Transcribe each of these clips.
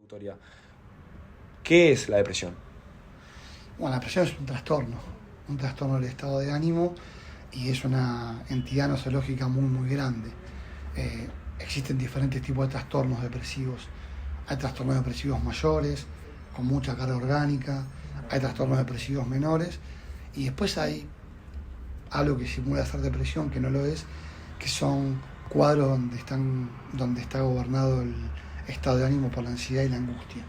Victoria, ¿qué es la depresión? Bueno, la depresión es un trastorno del estado de ánimo y es una entidad nosológica muy grande. Existen diferentes tipos de trastornos depresivos. Hay trastornos depresivos mayores, con mucha carga orgánica, hay trastornos depresivos menores y después hay algo que simula ser depresión, que no lo es, que son cuadros donde está gobernado el estado de ánimo por la ansiedad y la angustia.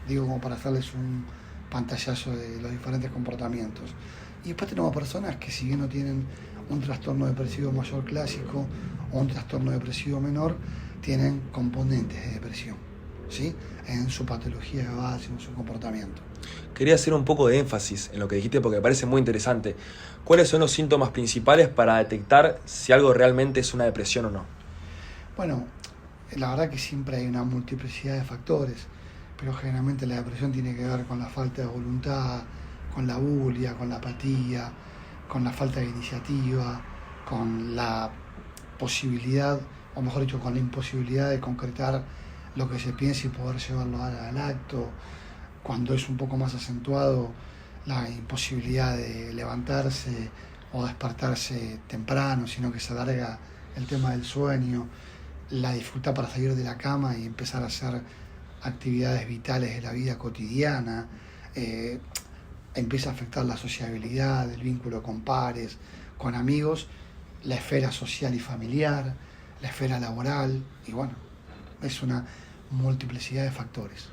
Digo, como para hacerles un pantallazo de los diferentes comportamientos. Y después tenemos personas que, si bien no tienen un trastorno depresivo mayor clásico o un trastorno depresivo menor, tienen componentes de depresión, ¿sí? En su patología de base, en su comportamiento. Quería hacer un poco de énfasis en lo que dijiste porque me parece muy interesante. ¿Cuáles son los síntomas principales para detectar si algo realmente es una depresión o no? Bueno, la verdad que siempre hay una multiplicidad de factores, pero generalmente la depresión tiene que ver con la falta de voluntad, con la bulia, con la apatía, con la falta de iniciativa, con la posibilidad, o mejor dicho, con la imposibilidad de concretar lo que se piensa y poder llevarlo al acto. Cuando es un poco más acentuado, la imposibilidad de levantarse o despertarse temprano, sino que se alarga el tema del sueño, la dificultad para salir de la cama y empezar a hacer actividades vitales de la vida cotidiana, empieza a afectar la sociabilidad, el vínculo con pares, con amigos, la esfera social y familiar, la esfera laboral, y bueno, es una multiplicidad de factores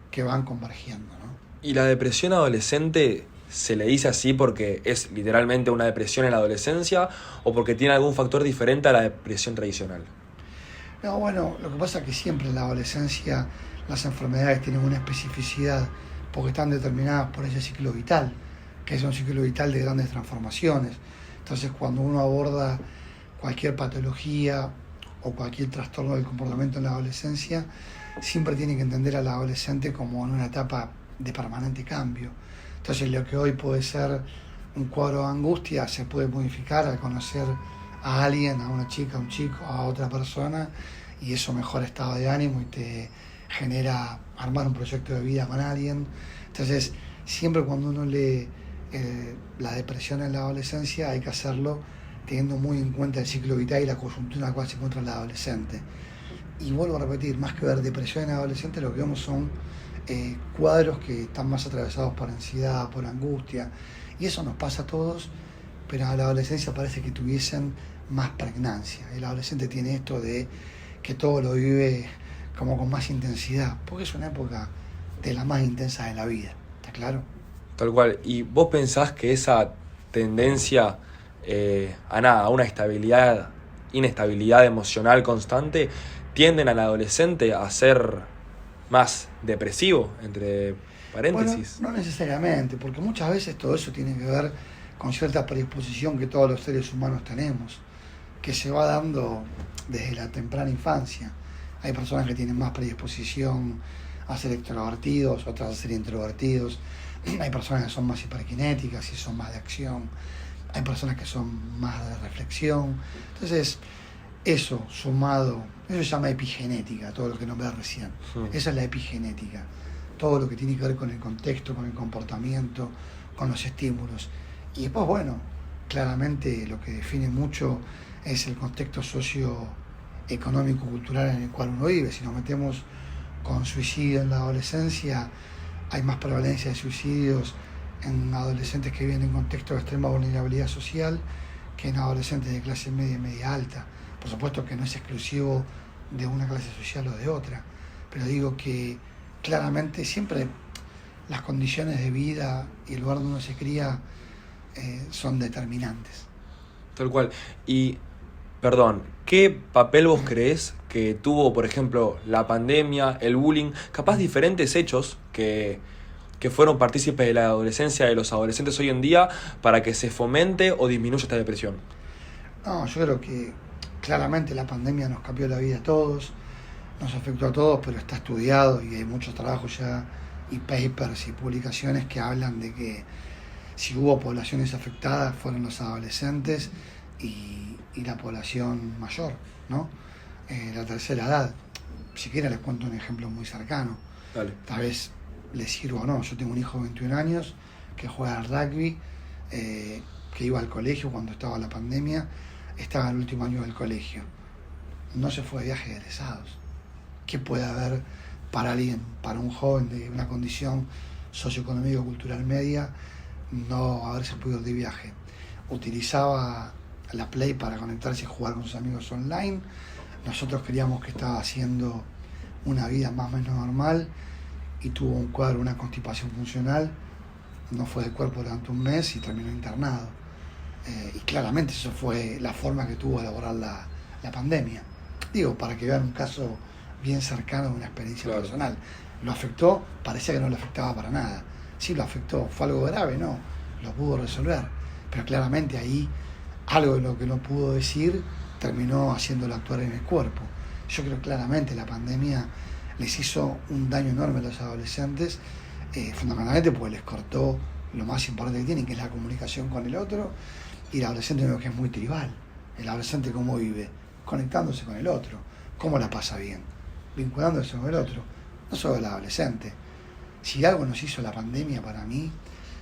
que van convergiendo, ¿no? ¿Y la depresión adolescente se le dice así porque es literalmente una depresión en la adolescencia o porque tiene algún factor diferente a la depresión tradicional? No, bueno, lo que pasa es que siempre en la adolescencia las enfermedades tienen una especificidad porque están determinadas por ese ciclo vital, que es un ciclo vital de grandes transformaciones. Entonces, cuando uno aborda cualquier patología o cualquier trastorno del comportamiento en la adolescencia, siempre tiene que entender al adolescente como en una etapa de permanente cambio. Entonces, lo que hoy puede ser un cuadro de angustia se puede modificar al conocer a alguien, a una chica, a un chico, a otra persona, y eso mejora estado de ánimo y te genera armar un proyecto de vida con alguien. Entonces, siempre cuando uno lee la depresión en la adolescencia, hay que hacerlo teniendo muy en cuenta el ciclo vital y la coyuntura en la cual se encuentra el adolescente. Y vuelvo a repetir, más que ver depresión en adolescentes, lo que vemos son cuadros que están más atravesados por ansiedad, por angustia, y eso nos pasa a todos, pero a la adolescencia parece que tuviesen más pregnancia. El adolescente tiene esto de que todo lo vive como con más intensidad, porque es una época de la más intensa de la vida, ¿está claro? Tal cual. ¿Y vos pensás que esa tendencia a una inestabilidad emocional constante tienden al adolescente a ser más depresivo, entre paréntesis? Bueno, no necesariamente, porque muchas veces todo eso tiene que ver con cierta predisposición que todos los seres humanos tenemos, que se va dando desde la temprana infancia. Hay personas que tienen más predisposición a ser extrovertidos, otras a ser introvertidos. Hay personas que son más hiperkinéticas y son más de acción. Hay personas que son más de reflexión. Entonces, eso sumado, eso se llama epigenética, todo lo que nombré recién. Esa es la epigenética. Todo lo que tiene que ver con el contexto, con el comportamiento, con los estímulos. Y después, bueno, claramente lo que define mucho es el contexto socioeconómico, cultural en el cual uno vive. Si nos metemos con suicidio en la adolescencia, hay más prevalencia de suicidios en adolescentes que viven en contextos de extrema vulnerabilidad social que en adolescentes de clase media y media alta. Por supuesto que no es exclusivo de una clase social o de otra, pero digo que claramente siempre las condiciones de vida y el lugar donde uno se cría son determinantes. Tal cual. Y, perdón, ¿qué papel vos creés que tuvo, por ejemplo, la pandemia, el bullying, capaz diferentes hechos que fueron partícipes de la adolescencia de los adolescentes hoy en día para que se fomente o disminuya esta depresión? No, yo creo que claramente la pandemia nos cambió la vida a todos, nos afectó a todos, pero está estudiado y hay muchos trabajos ya y papers y publicaciones que hablan de que si hubo poblaciones afectadas fueron los adolescentes y la población mayor, ¿no? La tercera edad. Si quieren les cuento un ejemplo muy cercano. Dale. Tal vez le sirva o no. Yo tengo un hijo de 21 años que juega al rugby, que iba al colegio cuando estaba la pandemia, estaba en el último año del colegio. No se fue de viaje de egresados. ¿Qué puede haber para alguien, para un joven de una condición socioeconómica cultural media, no haberse podido ir de viaje? Utilizaba la Play para conectarse y jugar con sus amigos online. Nosotros creíamos que estaba haciendo una vida más o menos normal y tuvo un cuadro, una constipación funcional, no fue de cuerpo durante un mes y terminó internado. Y claramente eso fue la forma que tuvo de abordar la pandemia. Digo, para que vean un caso bien cercano de una experiencia personal. ¿Lo afectó? Parecía que no lo afectaba para nada. Sí lo afectó. ¿Fue algo grave? No. Lo pudo resolver. Pero claramente ahí algo de lo que no pudo decir terminó haciéndolo actuar en el cuerpo. Yo creo claramente la pandemia les hizo un daño enorme a los adolescentes, fundamentalmente porque les cortó lo más importante que tienen, que es la comunicación con el otro, y el adolescente veo que es muy tribal. El adolescente ¿cómo vive? Conectándose con el otro. ¿Cómo la pasa bien? Vinculándose con el otro. No solo el adolescente. Si algo nos hizo la pandemia para mí,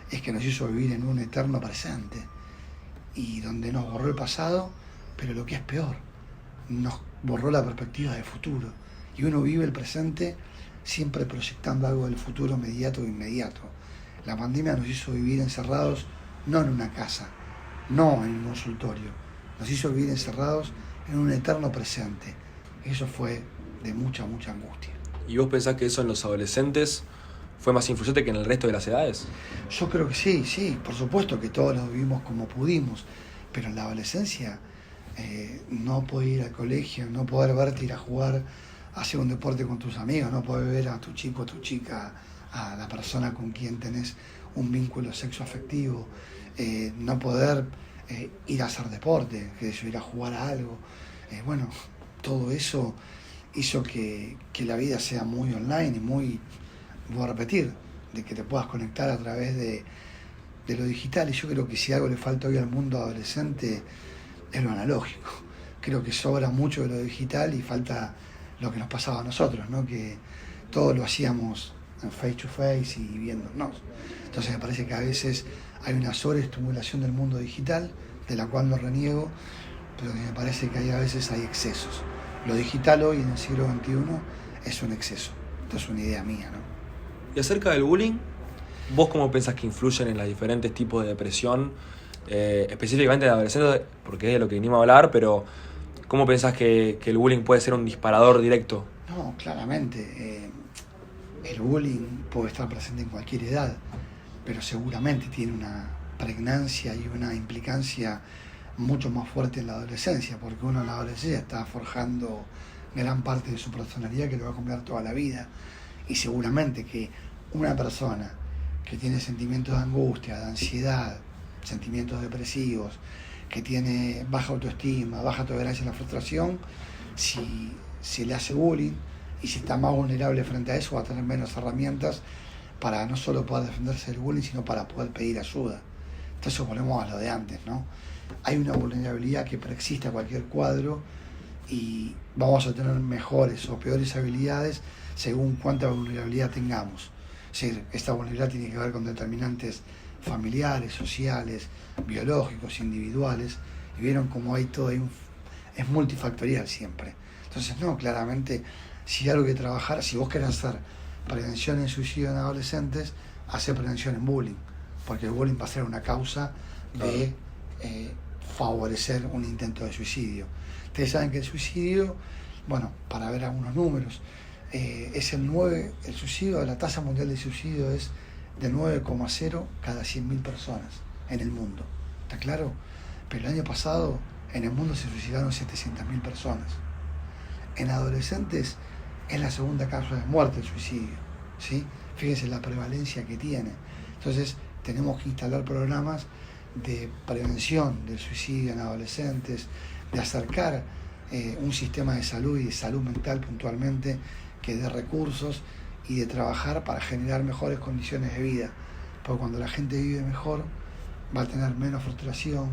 es que nos hizo vivir en un eterno presente, y donde nos borró el pasado, pero lo que es peor, nos borró la perspectiva de futuro, y uno vive el presente siempre proyectando algo del futuro inmediato e inmediato. La pandemia nos hizo vivir encerrados, no en una casa, no en un consultorio, nos hizo vivir encerrados en un eterno presente. Eso fue de mucha angustia. ¿Y vos pensás que eso en los adolescentes fue más influyente que en el resto de las edades? Yo creo que sí, por supuesto que todos lo vivimos como pudimos, pero en la adolescencia no poder ir al colegio, no poder verte ir a jugar, a hacer un deporte con tus amigos, no poder ver a tu chico, a tu chica, a la persona con quien tenés un vínculo sexoafectivo, no poder ir a hacer deporte, ir a jugar a algo. Bueno, todo eso hizo que la vida sea muy online y muy, voy a repetir, de que te puedas conectar a través de lo digital. Y yo creo que si algo le falta hoy al mundo adolescente es lo analógico. Creo que sobra mucho de lo digital y falta lo que nos pasaba a nosotros, ¿no? Que todo lo hacíamos en face to face y viéndonos. Entonces me parece que a veces hay una sobreestimulación del mundo digital, de la cual no reniego, pero me parece que a veces hay excesos. Lo digital hoy en el siglo XXI es un exceso. Esto es una idea mía, ¿no? Y acerca del bullying, ¿vos cómo pensás que influyen en los diferentes tipos de depresión, específicamente de adolescentes, porque es de lo que venimos a hablar, pero cómo pensás que el bullying puede ser un disparador directo? No, claramente. El bullying puede estar presente en cualquier edad, pero seguramente tiene una pregnancia y una implicancia mucho más fuerte en la adolescencia, porque uno en la adolescencia está forjando gran parte de su personalidad que lo va a cambiar toda la vida. Y seguramente que una persona que tiene sentimientos de angustia, de ansiedad, sentimientos depresivos, que tiene baja autoestima, baja tolerancia a la frustración, si se le hace bullying y si está más vulnerable frente a eso, va a tener menos herramientas para no solo poder defenderse del bullying, sino para poder pedir ayuda. Entonces volvemos a lo de antes, ¿no? Hay una vulnerabilidad que preexiste a cualquier cuadro y vamos a tener mejores o peores habilidades según cuánta vulnerabilidad tengamos. Es decir, esta vulnerabilidad tiene que ver con determinantes familiares, sociales, biológicos, individuales, y vieron cómo hay todo, es multifactorial siempre. Entonces, no, claramente, si hay algo que trabajar, si vos querés hacer prevención en suicidio en adolescentes, hacer prevención en bullying, porque el bullying va a ser una causa de favorecer un intento de suicidio. Ustedes saben que el suicidio, bueno, para ver algunos números, es el suicidio, la tasa mundial de suicidio es de 9,0 cada 100.000 personas en el mundo. ¿Está claro? Pero el año pasado en el mundo se suicidaron 700.000 personas. En adolescentes es la segunda causa de muerte el suicidio, ¿sí? Fíjense la prevalencia que tiene. Entonces tenemos que instalar programas de prevención del suicidio en adolescentes, de acercar un sistema de salud y de salud mental puntualmente que dé recursos y de trabajar para generar mejores condiciones de vida, porque cuando la gente vive mejor va a tener menos frustración,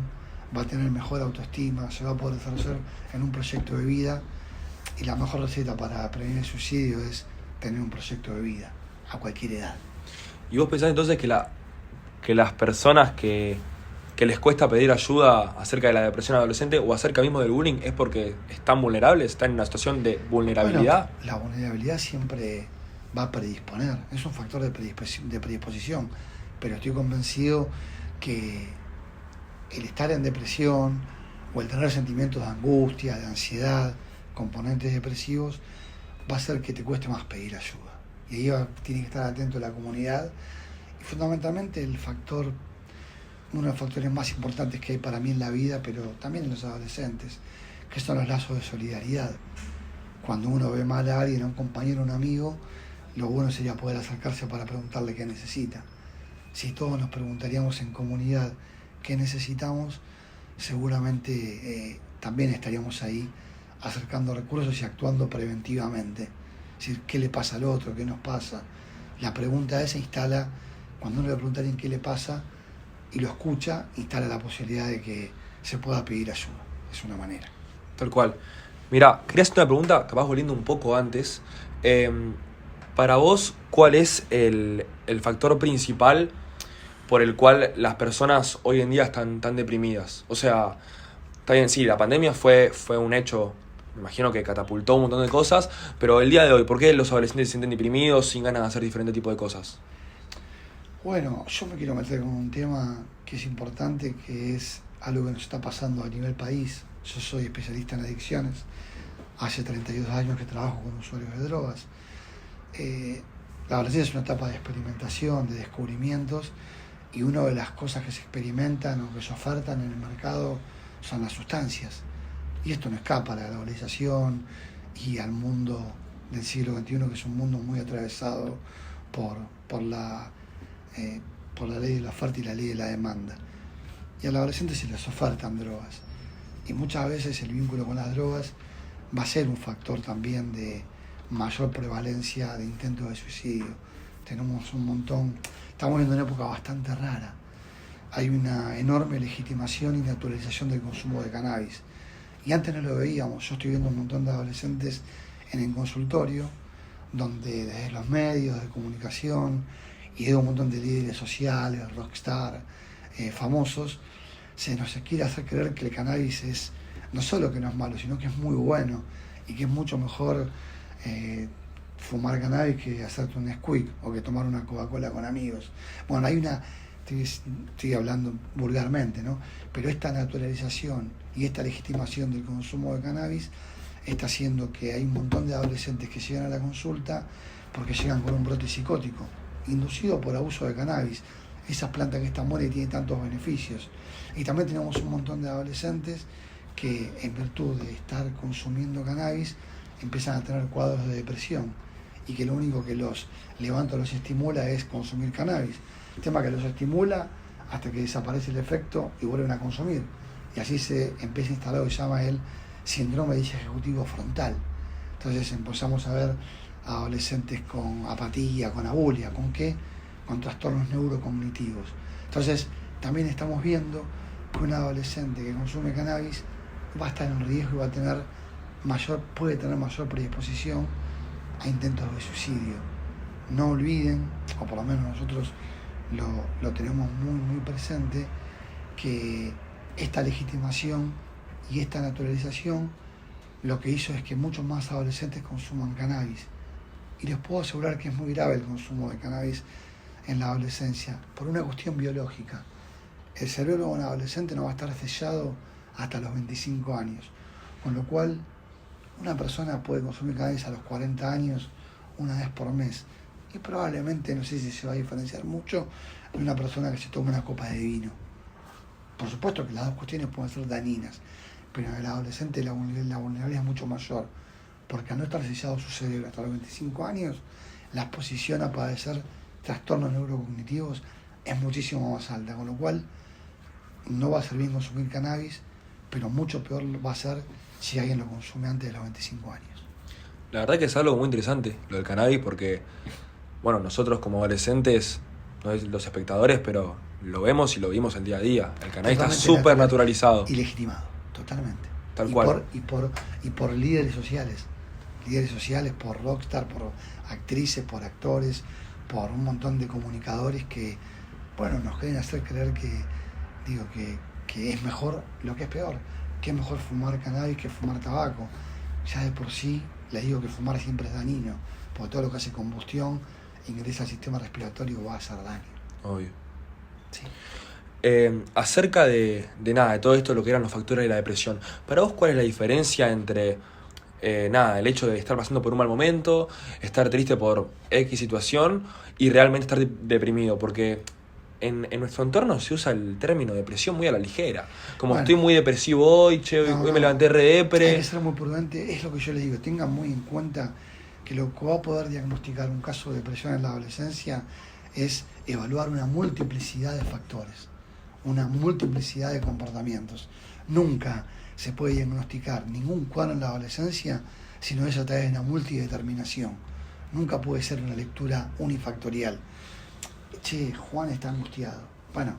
va a tener mejor autoestima, se va a poder desarrollar en un proyecto de vida, y la mejor receta para prevenir el suicidio es tener un proyecto de vida a cualquier edad. ¿Y vos pensás entonces que las personas que les cuesta pedir ayuda acerca de la depresión adolescente o acerca mismo del bullying es porque están vulnerables, están en una situación de vulnerabilidad? Bueno, la vulnerabilidad siempre va a predisponer, es un factor de predisposición, pero estoy convencido que el estar en depresión o el tener sentimientos de angustia, de ansiedad, componentes depresivos, va a hacer que te cueste más pedir ayuda. Y ahí tiene que estar atento la comunidad y fundamentalmente uno de los factores más importantes que hay para mí en la vida, pero también en los adolescentes, que son los lazos de solidaridad. Cuando uno ve mal a alguien, a un compañero, a un amigo, lo bueno sería poder acercarse para preguntarle qué necesita. Si todos nos preguntaríamos en comunidad qué necesitamos, seguramente también estaríamos ahí acercando recursos y actuando preventivamente. Es decir, ¿qué le pasa al otro? ¿Qué nos pasa? La pregunta esa instala, cuando uno le pregunta a alguien qué le pasa y lo escucha, instala la posibilidad de que se pueda pedir ayuda. Es una manera. Tal cual. Mira, quería hacer una pregunta, capaz volviendo un poco antes. Para vos, ¿cuál es el factor principal por el cual las personas hoy en día están tan deprimidas? O sea, está bien, sí, la pandemia fue un hecho, me imagino que catapultó un montón de cosas, pero el día de hoy, ¿por qué los adolescentes se sienten deprimidos, sin ganas de hacer diferentes tipos de cosas? Bueno, yo me quiero meter con un tema que es importante, que es algo que nos está pasando a nivel país. Yo soy especialista en adicciones. Hace 32 años que trabajo con usuarios de drogas. La adolescencia es una etapa de experimentación, de descubrimientos, y una de las cosas que se experimentan o que se ofertan en el mercado son las sustancias. Y esto no escapa a la globalización y al mundo del siglo XXI, que es un mundo muy atravesado por la ley de la oferta y la ley de la demanda. Y a los adolescentes se les ofertan drogas. Y muchas veces el vínculo con las drogas va a ser un factor también de mayor prevalencia de intentos de suicidio. Tenemos un montón, estamos viendo una época bastante rara. Hay una enorme legitimación y naturalización del consumo de cannabis. Y antes no lo veíamos. Yo estoy viendo un montón de adolescentes en el consultorio, donde desde los medios de comunicación y de un montón de líderes sociales, rockstar, famosos, se nos quiere hacer creer que el cannabis es no solo que no es malo, sino que es muy bueno y que es mucho mejor fumar cannabis que hacerte un squeak o que tomar una Coca-Cola con amigos. Bueno, estoy hablando vulgarmente, ¿no? Pero esta naturalización y esta legitimación del consumo de cannabis está haciendo que hay un montón de adolescentes que llegan a la consulta porque llegan con un brote psicótico, inducido por abuso de cannabis, esa planta que es tan buena y tiene tantos beneficios. Y también tenemos un montón de adolescentes que en virtud de estar consumiendo cannabis empiezan a tener cuadros de depresión y que lo único que los levanta o los estimula es consumir cannabis. El tema que los estimula hasta que desaparece el efecto y vuelven a consumir. Y así se empieza a instalar lo que se llama el síndrome disejecutivo frontal. Entonces empezamos a ver adolescentes con apatía, con abulia, ¿con qué? Con trastornos neurocognitivos. Entonces también estamos viendo que un adolescente que consume cannabis va a estar en riesgo y puede tener mayor predisposición a intentos de suicidio. No olviden, o por lo menos nosotros lo tenemos muy, muy presente, que esta legitimación y esta naturalización lo que hizo es que muchos más adolescentes consuman cannabis. Y les puedo asegurar que es muy grave el consumo de cannabis en la adolescencia, por una cuestión biológica. El cerebro de un adolescente no va a estar sellado hasta los 25 años, con lo cual una persona puede consumir cannabis a los 40 años una vez por mes, y probablemente, no sé si se va a diferenciar mucho de una persona que se toma una copa de vino. Por supuesto que las dos cuestiones pueden ser dañinas, pero en el adolescente la vulnerabilidad es mucho mayor, porque al no estar sellado su cerebro hasta los 25 años, la exposición a padecer trastornos neurocognitivos es muchísimo más alta, con lo cual no va a ser bien consumir cannabis, pero mucho peor va a ser si alguien lo consume antes de los 25 años. La verdad que es algo muy interesante lo del cannabis porque, bueno, nosotros como adolescentes, no es los espectadores, pero lo vemos y lo vimos el día a día. El cannabis está súper naturalizado. Y legitimado, totalmente. Tal cual. Y por líderes sociales líderes sociales, por rockstar, por actrices, por actores, por un montón de comunicadores que, bueno, nos quieren hacer creer que es mejor lo que es peor, que es mejor fumar cannabis que fumar tabaco. Ya de por sí les digo que fumar siempre es dañino, porque todo lo que hace combustión ingresa al sistema respiratorio, va a hacer daño. Obvio. Sí. Acerca de todo esto, lo que eran los factores de la depresión, para vos, ¿cuál es la diferencia entre el hecho de estar pasando por un mal momento, estar triste por X situación y realmente estar deprimido? Porque en nuestro entorno se usa el término depresión muy a la ligera. Como Bueno, estoy muy depresivo hoy, hoy me levanté re depre. Hay que ser muy prudente, es lo que yo les digo, tengan muy en cuenta que lo que va a poder diagnosticar un caso de depresión en la adolescencia es evaluar una multiplicidad de factores, una multiplicidad de comportamientos. Nunca se puede diagnosticar ningún cuadro en la adolescencia si no es a través de una multideterminación. Nunca puede ser una lectura unifactorial. Che, Juan está angustiado. Bueno,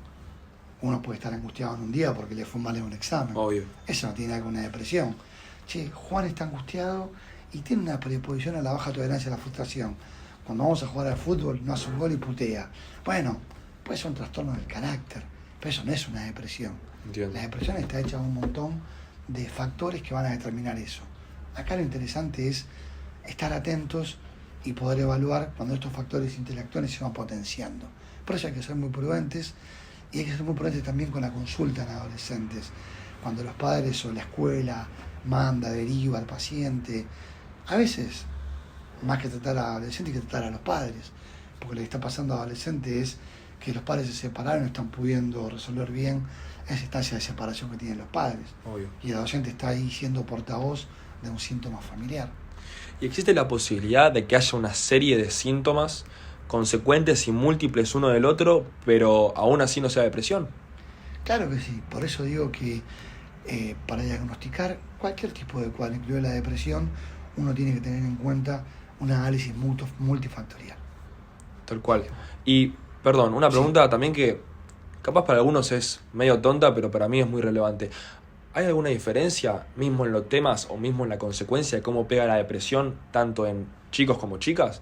uno puede estar angustiado en un día porque le fue mal en un examen. Obvio. Eso no tiene nada que ver con una depresión. Che, Juan está angustiado y tiene una predisposición a la baja tolerancia a la frustración. Cuando vamos a jugar al fútbol no hace un gol y putea. Bueno, puede ser un trastorno del carácter, pero eso no es una depresión. Entiendo. La depresión está hecha de un montón de factores que van a determinar eso. Acá lo interesante es estar atentos y poder evaluar cuando estos factores intelectuales se van potenciando. Por eso hay que ser muy prudentes, y hay que ser muy prudentes también con la consulta en adolescentes. Cuando los padres o la escuela manda, deriva al paciente, a veces, más que tratar a adolescentes, hay que tratar a los padres, porque lo que está pasando a adolescentes es que los padres se separaron y no están pudiendo resolver bien esa instancia de separación que tienen los padres. Obvio. Y el adolescente está ahí siendo portavoz de un síntoma familiar. ¿Y existe la posibilidad de que haya una serie de síntomas consecuentes y múltiples uno del otro, pero aún así no sea depresión? Claro que sí, por eso digo que para diagnosticar cualquier tipo de cuadro, incluida la depresión, uno tiene que tener en cuenta un análisis multifactorial. Tal cual. Y, perdón, una pregunta también que capaz para algunos es medio tonta, pero para mí es muy relevante. ¿Hay alguna diferencia mismo en los temas o mismo en la consecuencia de cómo pega la depresión tanto en chicos como chicas?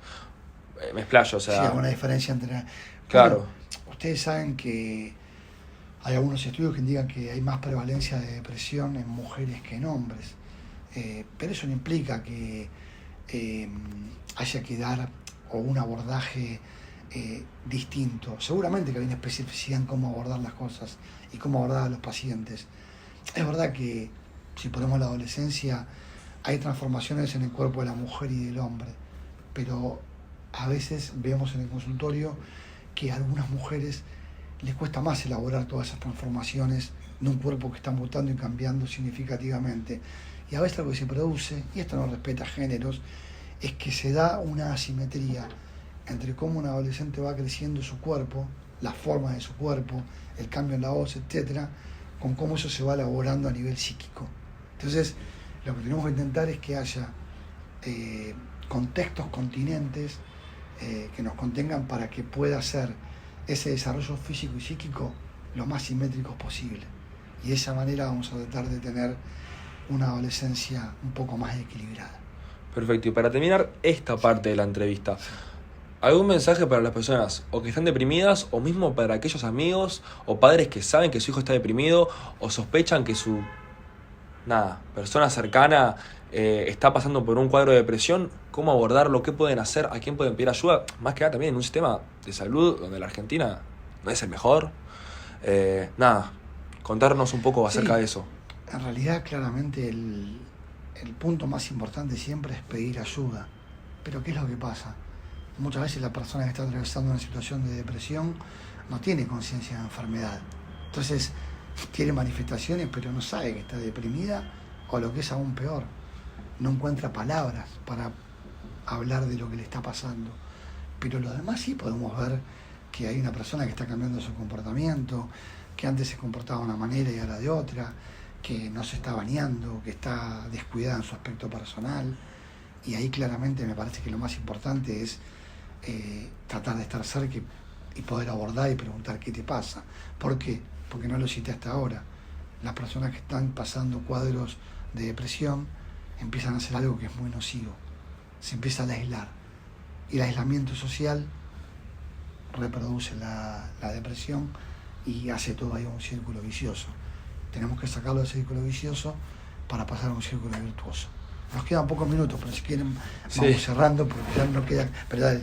Me explayo, o sea... Sí, alguna diferencia entre... Claro. Bueno, ustedes saben que hay algunos estudios que indican que hay más prevalencia de depresión en mujeres que en hombres. Pero eso no implica que haya que dar o un abordaje distinto. Seguramente que hay una especificidad en cómo abordar las cosas y cómo abordar a los pacientes. Es verdad que si ponemos la adolescencia hay transformaciones en el cuerpo de la mujer y del hombre, pero a veces vemos en el consultorio que a algunas mujeres les cuesta más elaborar todas esas transformaciones de un cuerpo que está mutando y cambiando significativamente. Y a veces lo que se produce, y esto no respeta géneros, es que se da una asimetría entre cómo un adolescente va creciendo su cuerpo, la forma de su cuerpo, el cambio en la voz, etcétera, con cómo eso se va elaborando a nivel psíquico. Entonces, lo que tenemos que intentar es que haya contextos continentes que nos contengan para que pueda ser ese desarrollo físico y psíquico lo más simétrico posible. Y de esa manera vamos a tratar de tener una adolescencia un poco más equilibrada. Perfecto. Y para terminar esta parte de la entrevista, ¿algún mensaje para las personas o que están deprimidas o mismo para aquellos amigos o padres que saben que su hijo está deprimido o sospechan que su persona cercana está pasando por un cuadro de depresión? ¿Cómo abordarlo? ¿Qué pueden hacer? ¿A quién pueden pedir ayuda? Más que nada también en un sistema de salud donde la Argentina no es el mejor. Contarnos un poco acerca de eso. En realidad, claramente, el punto más importante siempre es pedir ayuda. Pero ¿qué es lo que pasa? Muchas veces la persona que está atravesando una situación de depresión no tiene conciencia de la enfermedad. Entonces, tiene manifestaciones, pero no sabe que está deprimida, o lo que es aún peor, no encuentra palabras para hablar de lo que le está pasando. Pero los demás sí podemos ver que hay una persona que está cambiando su comportamiento, que antes se comportaba de una manera y ahora de otra, que no se está bañando, que está descuidada en su aspecto personal. Y ahí claramente me parece que lo más importante es tratar de estar cerca y poder abordar y preguntar qué te pasa. ¿Por qué? Porque no lo cité hasta ahora. Las personas que están pasando cuadros de depresión empiezan a hacer algo que es muy nocivo, se empieza a aislar. Y el aislamiento social reproduce la depresión y hace todo ahí un círculo vicioso. Tenemos que sacarlo del círculo vicioso para pasar a un círculo virtuoso. Nos quedan pocos minutos, pero si quieren vamos cerrando porque ya no queda. Pero dale,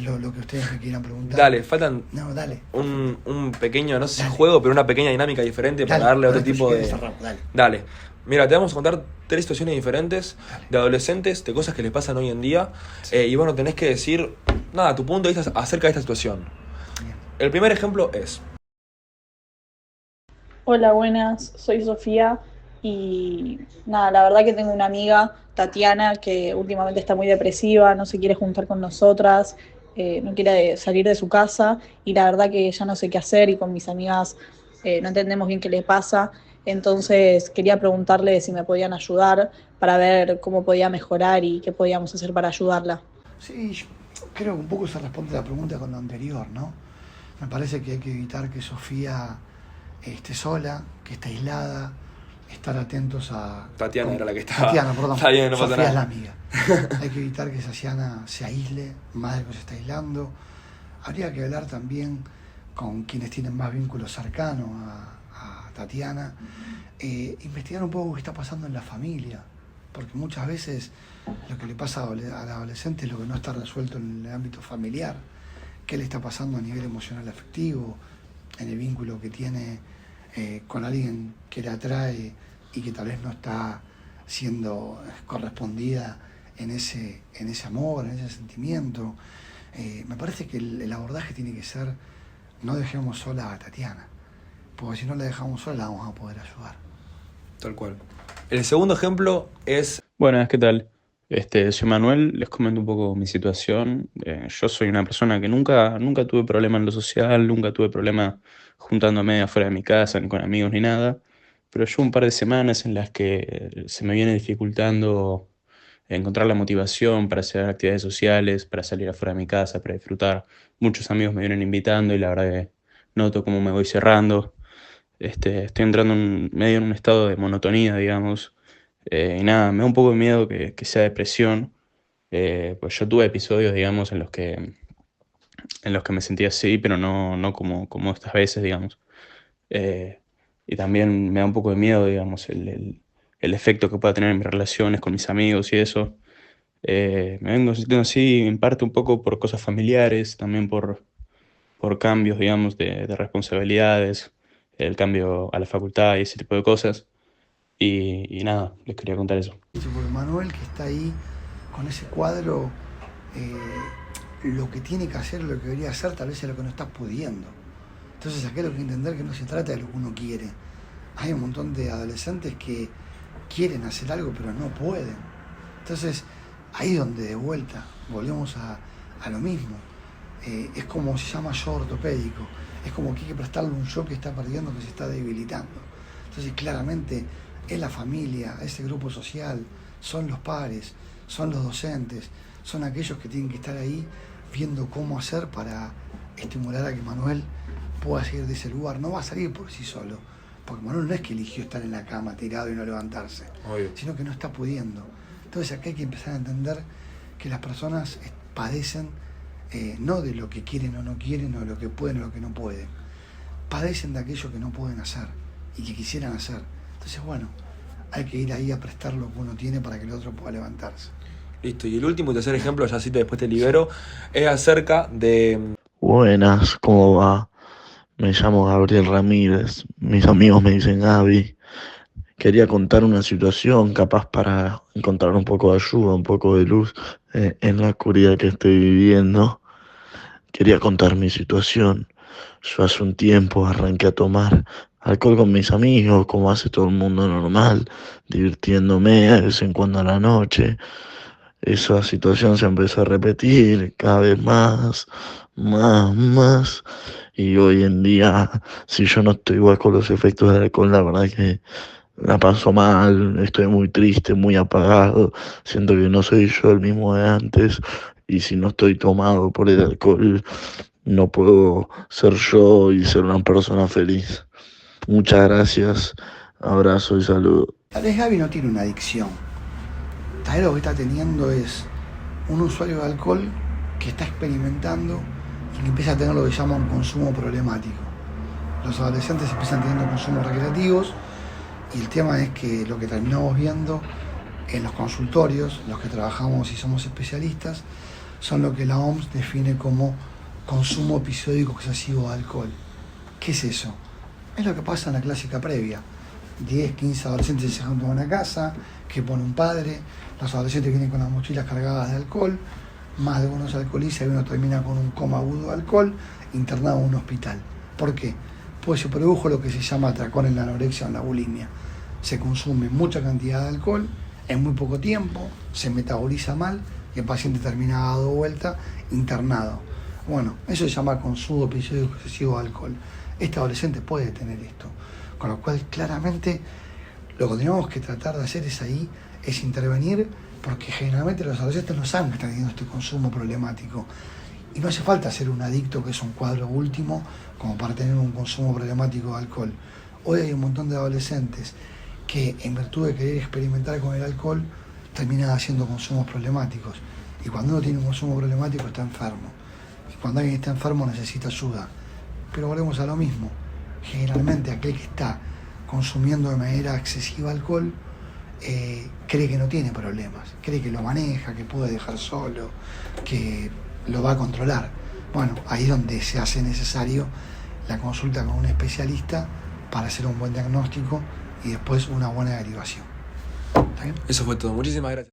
lo que ustedes me quieran preguntar. Dale, faltan dale. Un pequeño, no sé si juego, pero una pequeña dinámica diferente para darle otro tipo de... Dale. Mira, te vamos a contar 3 situaciones diferentes de adolescentes, de cosas que les pasan hoy en día. Sí. Y bueno, tenés que decir, tu punto de vista acerca de esta situación. Bien. El primer ejemplo es... Hola, buenas, soy Sofía y la verdad que tengo una amiga, Tatiana, que últimamente está muy depresiva, no se quiere juntar con nosotras, no quiere salir de su casa y la verdad que ya no sé qué hacer y con mis amigas no entendemos bien qué le pasa. Entonces quería preguntarle si me podían ayudar para ver cómo podía mejorar y qué podíamos hacer para ayudarla. Sí, yo creo que un poco se responde a la pregunta con lo anterior, ¿no? Me parece que hay que evitar que Sofía esté sola, que esté aislada, estar atentos a... Tatiana era la que estaba... Tatiana, perdón. Está bien, no pasa Sofía nada. Es la amiga. Hay que evitar que Tatiana se aísle, más de lo que se está aislando. Habría que hablar también con quienes tienen más vínculos cercanos a Tatiana, investigar un poco qué está pasando en la familia, porque muchas veces lo que le pasa al adolescente es lo que no está resuelto en el ámbito familiar, qué le está pasando a nivel emocional afectivo, en el vínculo que tiene con alguien que le atrae y que tal vez no está siendo correspondida en ese amor, en ese sentimiento. Me parece que el abordaje tiene que ser, no dejemos sola a Tatiana, porque si no la dejamos sola la vamos a poder ayudar. Tal cual. El segundo ejemplo es... Buenas, ¿qué tal? Soy Manuel, les comento un poco mi situación. Yo soy una persona que nunca tuve problema en lo social, nunca tuve problema juntándome afuera de mi casa, ni con amigos, ni nada. Pero yo un par de semanas en las que se me viene dificultando encontrar la motivación para hacer actividades sociales, para salir afuera de mi casa, para disfrutar. Muchos amigos me vienen invitando y la verdad que noto cómo me voy cerrando. Estoy entrando medio en un estado de monotonía, digamos. Y nada, me da un poco de miedo que sea depresión. Pues yo tuve episodios, digamos, en los que me sentía así, pero no como estas veces, digamos. Eh, y también me da un poco de miedo, digamos, el efecto que pueda tener en mis relaciones con mis amigos y eso. Me vengo sintiendo así, en parte un poco por cosas familiares, también por cambios, digamos, de responsabilidades, el cambio a la facultad y ese tipo de cosas. Y nada, les quería contar eso. Porque Manuel, que está ahí con ese cuadro, lo que tiene que hacer, lo que debería hacer, tal vez es lo que no está pudiendo. Entonces aquí hay que entender que no se trata de lo que uno quiere. Hay un montón de adolescentes que quieren hacer algo pero no pueden. Entonces ahí donde de vuelta volvemos a lo mismo. Es como se llama yo ortopédico. Es como que hay que prestarle un yo que está perdiendo, que se está debilitando. Entonces claramente es la familia, ese grupo social, son los pares, son los docentes, son aquellos que tienen que estar ahí viendo cómo hacer para estimular a que Manuel pueda salir de ese lugar. No va a salir por sí solo, porque Manuel no es que eligió estar en la cama tirado y no levantarse, sino que no está pudiendo. Entonces acá hay que empezar a entender que las personas padecen no de lo que quieren o no quieren, o de lo que pueden o lo que no pueden. Padecen de aquello que no pueden hacer y que quisieran hacer. Entonces, bueno, hay que ir ahí a prestar lo que uno tiene para que el otro pueda levantarse. Listo, y el último y tercer ejemplo, ya sí después te libero, es acerca de... Buenas, ¿cómo va? Me llamo Gabriel Ramírez, mis amigos me dicen Gaby. Quería contar una situación capaz para encontrar un poco de ayuda, un poco de luz en la oscuridad que estoy viviendo. Quería contar mi situación. Yo hace un tiempo arranqué a tomar alcohol con mis amigos, como hace todo el mundo normal, divirtiéndome de vez en cuando a la noche. Esa situación se empezó a repetir cada vez más. Y hoy en día, si yo no estoy igual con los efectos del alcohol, la verdad es que la paso mal, estoy muy triste, muy apagado, siento que no soy yo el mismo de antes. Y si no estoy tomado por el alcohol, no puedo ser yo y ser una persona feliz. Muchas gracias, abrazo y saludo. Tal vez Gaby no tiene una adicción. Tal vez lo que está teniendo es un usuario de alcohol que está experimentando y que empieza a tener lo que llama un consumo problemático. Los adolescentes empiezan teniendo consumos recreativos y el tema es que lo que terminamos viendo en los consultorios, los que trabajamos y somos especialistas, son lo que la OMS define como consumo episódico excesivo de alcohol. ¿Qué es eso? Es lo que pasa en la clásica previa. 10, 15 adolescentes se juntan a una casa, que pone un padre, los adolescentes vienen con las mochilas cargadas de alcohol, más de uno se alcoholiza y uno termina con un coma agudo de alcohol, internado en un hospital. ¿Por qué? Pues se produjo lo que se llama atracón en la anorexia o en la bulimia. Se consume mucha cantidad de alcohol en muy poco tiempo, se metaboliza mal y el paciente termina dado vuelta, internado. Bueno, eso se llama consumo episódico excesivo de alcohol. Este adolescente puede tener esto, con lo cual claramente lo que tenemos que tratar de hacer es intervenir, porque generalmente los adolescentes no saben que están teniendo este consumo problemático. Y no hace falta ser un adicto, que es un cuadro último, como para tener un consumo problemático de alcohol. Hoy hay un montón de adolescentes que, en virtud de querer experimentar con el alcohol, terminan haciendo consumos problemáticos. Y cuando uno tiene un consumo problemático está enfermo. Y cuando alguien está enfermo necesita ayuda. Pero volvemos a lo mismo. Generalmente aquel que está consumiendo de manera excesiva alcohol cree que no tiene problemas, cree que lo maneja, que puede dejar solo, que lo va a controlar. Bueno, ahí es donde se hace necesario la consulta con un especialista para hacer un buen diagnóstico y después una buena derivación. ¿Está bien? Eso fue todo. Muchísimas gracias.